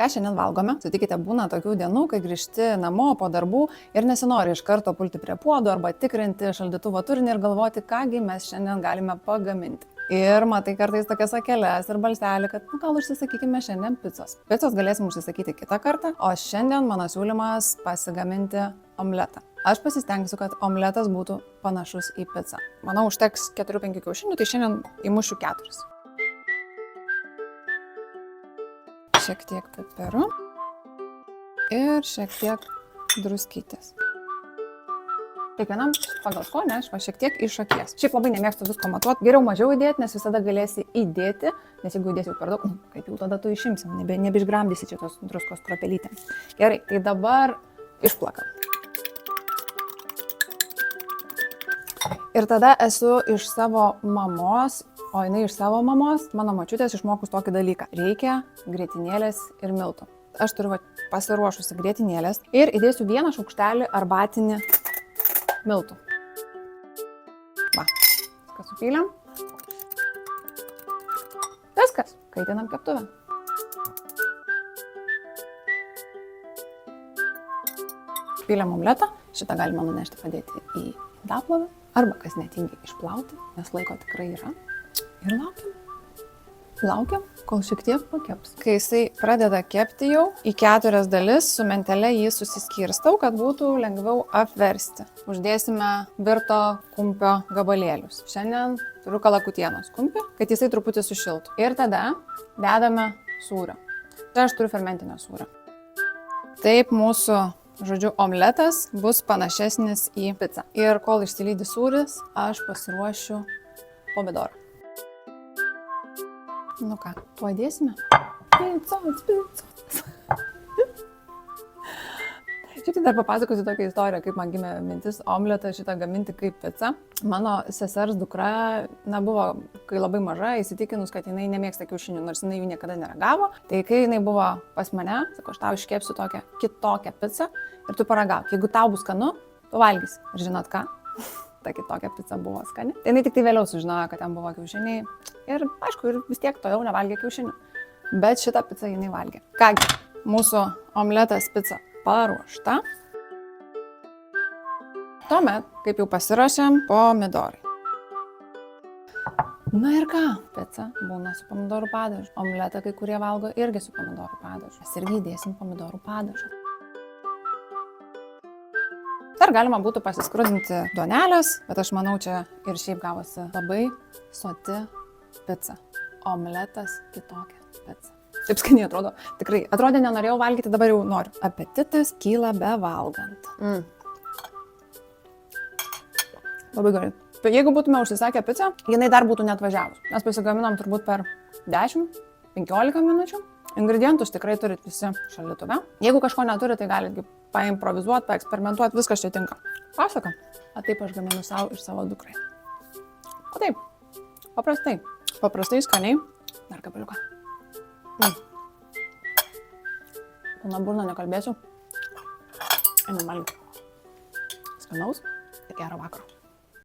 Ką šiandien valgome? Sutikite, būna tokių dienų, kai grįžti namo po darbų ir nesinori iš karto pulti prie puodų arba tikrinti šaldytuvo turinį ir galvoti, kągi mes šiandien galime pagaminti. Ir matai kartais tokias akeles ir balselį, kad gal užsisakykime šiandien picos. Picos galėsim užsisakyti kitą kartą, o šiandien mano siūlymas pasigaminti omletą. Aš pasistengsiu, kad omletas būtų panašus į picą. Manau, užteks 4-5 kiaušinių, tai šiandien įmušiu 4. Šiek tiek pipirų ir šiek tiek druskytės. Kiekvienam pagal skonį, aš šiek tiek iš akies. Šiaip labai nemėgstu visko matuoti, geriau mažiau įdėti, nes visada galėsi įdėti, nes jeigu įdėsi jau per daug, kaip jau tada tu išimsim, nebeišgramdysi čia tos druskos kruopelytę. Gerai, tai dabar išplakam. Ir tada esu iš savo mamos, o jinai iš savo mamos, mano močiutės išmokus tokį dalyką. Reikia grietinėlės ir miltų. Aš turiu pasiruošusi grietinėlės ir įdėsiu 1 šaukštelį arbatinį miltų. Va, viską supylėm. Viskas, kaitinam keptuvę. Pylėm omletą, šitą galima nunešti padėti į indaplovę. Arba kas netingi išplauti, nes laiko tikrai yra. Ir laukiam, kol šiek tiek pakeps. Kai jisai pradeda kepti jau, į 4 dalis su mentele jį susiskirstau, kad būtų lengviau apversti. Uždėsime virto kumpio gabalėlius. Šiandien turiu kalakutienos kumpį, kad jisai truputį sušiltų. Ir tada dedame sūrio. Čia aš turiu fermentinio sūrio. Taip mūsų omletas bus panašesnis į picą. Ir kol išsilydė sūris, aš pasiruošiu pomidorą. Nu ką, tuo dėsime? Picos. Šiaip tai dar papasakosiu tokią istoriją, kaip man gimė mintis omletą šitą gaminti kaip picą. Mano sesers dukra, buvo, kai labai maža, įsitikinus, kad jinai nemėgsta kiaušinių, nors jinai jų niekada neragavo. Tai kai jinai buvo pas mane, sako, aš tau iškepsiu tokią kitokią picą ir tu paragauk. Jeigu tau bus skanu, tu valgysi. Ir žinot ką? Ta kitokia pica buvo skani. Tai jinai tik tai vėliau sužinojo, kad ten buvo kiaušiniai. Ir aišku, ir vis tiek toliau nevalgė kiaušinių. Bet šitą picą jinai valgė. Kągi, mūsų omletas pica paruošta. Tuomet, kaip jau pasiruošėm, pomidorai. Na ir ką? Pica būna su pomidorų padažu. Omletą kai kurie valgo irgi su pomidorų padažu. Mes irgi įdėsim pomidorų padažą. Dar galima būtų pasiskrudinti duonelės, bet aš manau, čia ir šiaip gavosi labai soti pica. Omletas kitokia pica. Taip skaniai atrodo. Tikrai. Atrodė, nenorėjau valgyti, dabar jau noriu. Apetitas kyla be valgant. Labai gerai. Jeigu būtume užsisakę pizzą, jinai dar būtų neatvažiavus. Mes pasigaminom turbūt per 10-15 minučių. Ingredientus tikrai turit visi šaldytuve. Jeigu kažko neturi, tai galite paimprovizuoti, paeksperimentuoti, viskas čia tinka. Pasaka. O taip aš gaminu savo ir savo dukrai. O taip. Paprastai. Paprastai, skaniai. Dar kapeliuką. Pana burną nekalbėsiu. Einam valgyti. Skanaus ir gero vakaro.